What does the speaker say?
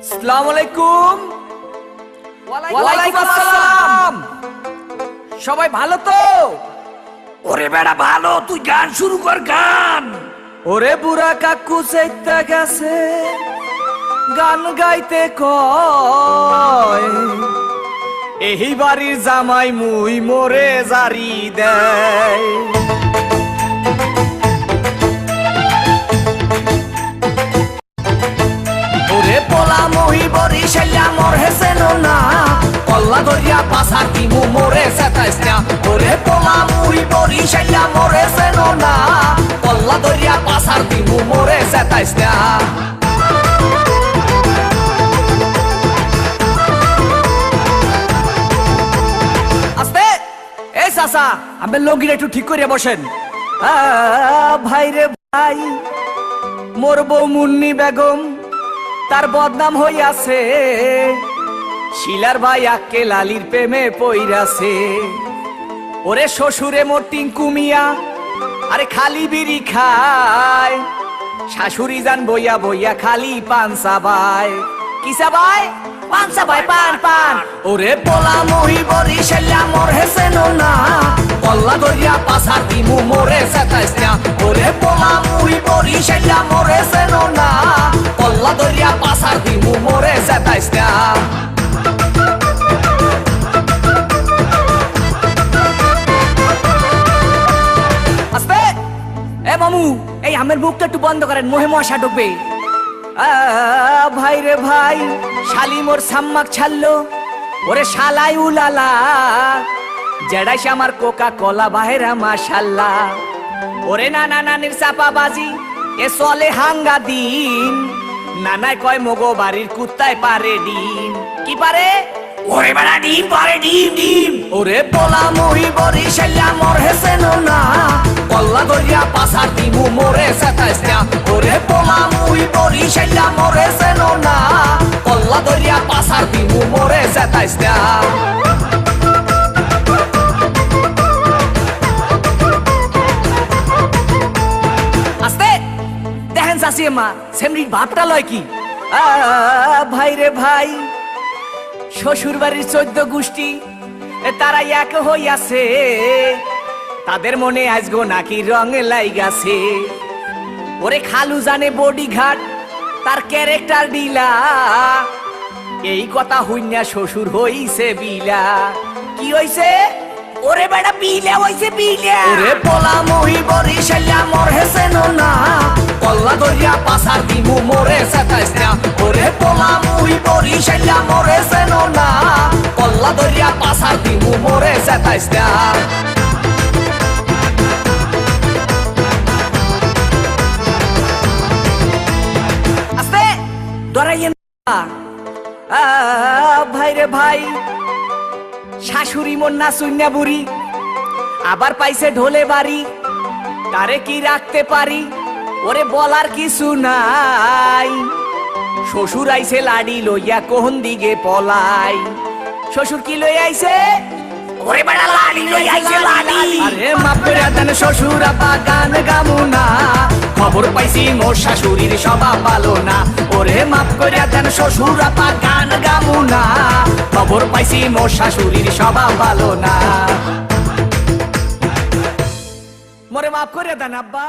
আসসালামু আলাইকুম। ওয়ালাইকুম আসসালাম। সবাই ভালো তো? ওরে বেড়া ভালো, তুই গান শুরু কর গান। ওরে বুড়া কাকু চাইতে গেছে গান গাইতে কয়, এই বাড়ির জামাই মুই মোরে জারি দেয়। ওরে পোলা মহি বরিশাইয়া মোর হেসেন না, কল্লা ধরিয়া পাসার দিমু মোরে সেতাইস না। ওরে পোলা মহি বরিশাইয়া মোর হেসেন না, কল্লা ধরিয়া পাসার দিমু মোরে সেতাইস না। আস্তে এই চাচা, আমি লঙ্গিটা একটু ঠিক করিয়া বসেন। ভাই রে ভাই, মোর বউ মুন্নি বেগম তার বদনাম হইয়াছে, শিলার ভাই আক্কে লালির প্রেমে পইরাছে। ওরে শ্বশুরে মোর টিঙ্কু মিয়া আরে খালি বিড়ি খায়, শাশুড়ি যান বইয়া বইয়া খালি পান চাবায়। কি চাবায়? পান চাবায়, পান পান। ওরে পোলা মহি বরিশাইয়া মোর হেসেন না, কল্লা ধরিয়া পাসার দিমু মোরে সেতাইস না। ওরে পোলা মহি বরিশাইয়া মোর হেসেন না, কল্লা ধরিয়া পাসার দিমু মোরে সেতাইস না। আস্তে এ মামু, এই আমের মুখটা একটু বন্ধ করেন, মোহে মশা ঢুকবে। ভাই রে ভাই, শালি মোর সাম্মাক ছাড়লো। ওরে শালাই উলালা, জেডাইছে আমার কোকা কলা বাহেরা মাশাল্লাহ। ওরে নানা নানির চাপা বাজি এ চলে হাঙ্গা দিন, নানায় কয় মগো বাড়ির কুত্তায় পারে ডিম। কি পারে? ওরে বেড়া ডিম পারে, ডিম ডিম। ওরে পোলা মহি বরিশাইয়া মোর হেসেন না, কল্লা ধরিয়া পাসার দিমু মোরে সেতাইস না। ওরে পোলা মহি বরিশাইয়া মোর হেসেন না, কল্লা ধরিয়া পাসার দিমু মোরে সেতাইস না। আস্তে দেখেন চাষি মা সেমরির ভাবটা লয় কি। ভাই রে ভাই, শ্বশুর বাড়ির 14 গোষ্ঠী তারা এক হইয়াছে, তাদের মনে আজগো নাকি রং লাইগাছে। ওরে খালু জানে বডি ঘাট তার ক্যারেক্টার ডিলা, এই কথা হইনা শ্বশুর হইছে বিলা। কি হইছে? ওরে বেড়া বিলে হইছে বিলে। ওরে পোলা মহি বরিশাইয়া মোর হেসেন না, কল্লা ধরিয়া পাসার দিমু মোরে সেতাইস না। ওরে পোলা মহি বরিশাইয়া মোর হেসেন না, কল্লা ধরিয়া পাসার দিমু মোরে সেতাইস না। আস্তে ডরাইয়েন না। ভাই রে ভাই, শাশুড়ি মোর না সুন্না বুড়ি, আবার পাইছে ঢোলে বাড়ি, তারে কি রাখতে পারি? ওরে বলার কিছু নাই, শ্বশুর আইছে লাডি লইয়া কোন দিকে পলাই। শ্বশুর কি লই আইছে? ওরে বেড়া লাডি লই আইছে লাডি। আরে মাপ করে দেন শ্বশুর আপা গান গামু না, খবর পাইছি মোর শাশুড়ির স্বভাব ভালো না। ওরে মাপ করে দেন শ্বশুর আপা গান গামু না, খবর পাইছি মোর শাশুড়ির স্বভাব ভালো না। মোরে মাপ করে দেন আব্বা।